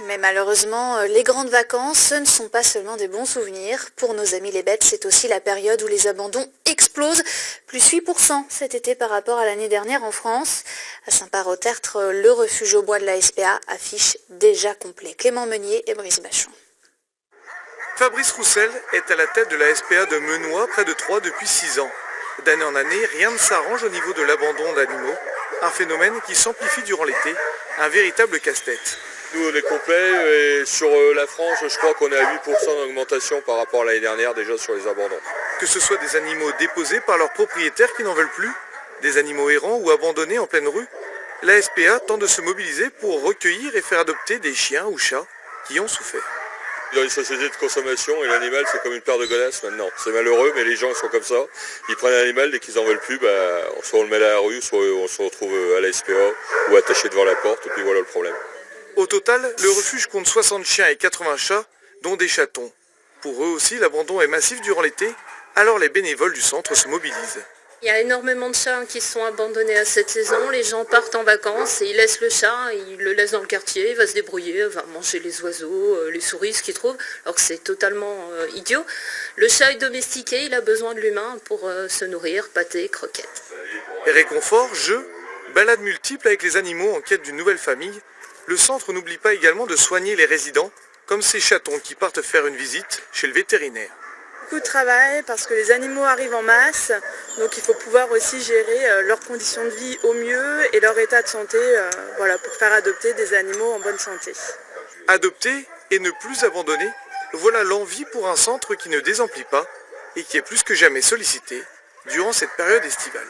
Mais malheureusement, les grandes vacances, ce ne sont pas seulement des bons souvenirs. Pour nos amis les bêtes, c'est aussi la période où les abandons explosent. Plus 8% cet été par rapport à l'année dernière en France. À Saint-Parot-Tertre, le refuge au bois de la SPA affiche déjà complet. Clément Meunier et Brice Bachon. Fabrice Roussel est à la tête de la SPA de Menoix, près de Troyes, depuis 6 ans. D'année en année, rien ne s'arrange au niveau de l'abandon d'animaux. Un phénomène qui s'amplifie durant l'été, un véritable casse-tête. Nous, on est complet et sur la France, je crois qu'on est à 8% d'augmentation par rapport à l'année dernière déjà sur les abandons. Que ce soit des animaux déposés par leurs propriétaires qui n'en veulent plus, des animaux errants ou abandonnés en pleine rue, la SPA tente de se mobiliser pour recueillir et faire adopter des chiens ou chats qui ont souffert. Dans les sociétés de consommation, et l'animal c'est comme une paire de godasses maintenant. C'est malheureux, mais les gens sont comme ça. Ils prennent l'animal, dès qu'ils en veulent plus, soit on le met à la rue, soit on se retrouve à la SPA ou attaché devant la porte, et puis voilà le problème. Au total, le refuge compte 60 chiens et 80 chats, dont des chatons. Pour eux aussi, l'abandon est massif durant l'été, alors les bénévoles du centre se mobilisent. Il y a énormément de chats qui sont abandonnés à cette saison. Les gens partent en vacances et ils laissent le chat, ils le laissent dans le quartier, il va se débrouiller, il va manger les oiseaux, les souris, ce qu'il trouve, alors que c'est totalement idiot. Le chat est domestiqué, il a besoin de l'humain pour se nourrir, pâté, croquettes. Réconfort, jeux, balades multiples avec les animaux en quête d'une nouvelle famille, le centre n'oublie pas également de soigner les résidents, comme ces chatons qui partent faire une visite chez le vétérinaire. Beaucoup de travail parce que les animaux arrivent en masse, donc il faut pouvoir aussi gérer leurs conditions de vie au mieux et leur état de santé pour faire adopter des animaux en bonne santé. Adopter et ne plus abandonner, voilà l'envie pour un centre qui ne désemplit pas et qui est plus que jamais sollicité durant cette période estivale.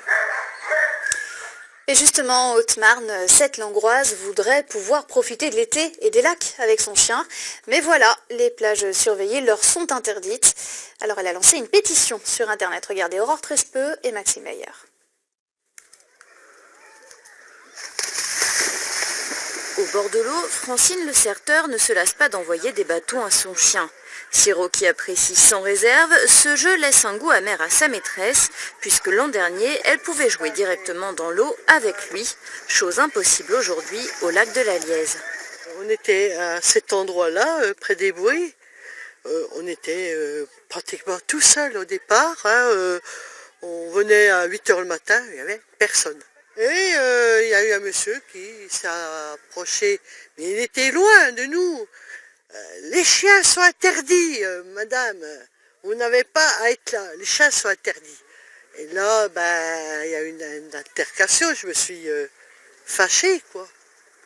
Et justement, en Haute-Marne, cette Langroise voudrait pouvoir profiter de l'été et des lacs avec son chien. Mais voilà, les plages surveillées leur sont interdites. Alors elle a lancé une pétition sur Internet. Regardez Aurore Trespeux et Maxime Meyer. Au bord de l'eau, Francine Le Certeur ne se lasse pas d'envoyer des bâtons à son chien. Siro qui apprécie sans réserve, ce jeu laisse un goût amer à sa maîtresse, puisque l'an dernier, elle pouvait jouer directement dans l'eau avec lui, chose impossible aujourd'hui au lac de la Lièze. On était à cet endroit-là, près des Bouées. On était pratiquement tout seul au départ. On venait à 8 h le matin, il n'y avait personne. Et il y a eu un monsieur qui s'est approché, mais il était loin de nous. Les chiens sont interdits, madame. Vous n'avez pas à être là. Les chiens sont interdits. Et là, il y a eu une altercation. Je me suis fâchée, quoi.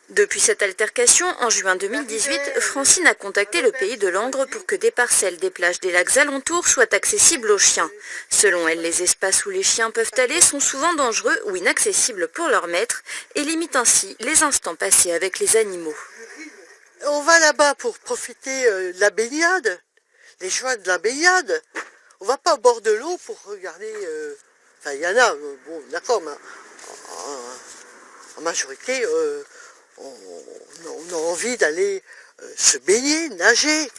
Depuis cette altercation, en juin 2018, Francine a contacté le pays de Langres pour que des parcelles des plages des lacs alentours soient accessibles aux chiens. Selon elle, les espaces où les chiens peuvent aller sont souvent dangereux ou inaccessibles pour leur maître et limitent ainsi les instants passés avec les animaux. On va là-bas pour profiter de la baignade, les joies de la baignade. On va pas au bord de l'eau pour regarder... il y en a, bon, d'accord, mais en majorité, on a envie d'aller se baigner, nager.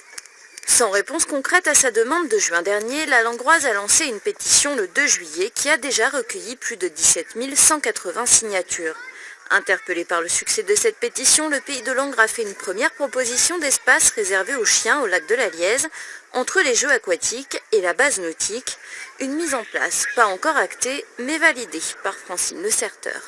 Sans réponse concrète à sa demande de juin dernier, la Langroise a lancé une pétition le 2 juillet qui a déjà recueilli plus de 17 180 signatures. Interpellé par le succès de cette pétition, le pays de Langres a fait une première proposition d'espace réservé aux chiens au lac de la Lièze, entre les jeux aquatiques et la base nautique. Une mise en place pas encore actée, mais validée par Francine Le Certeur.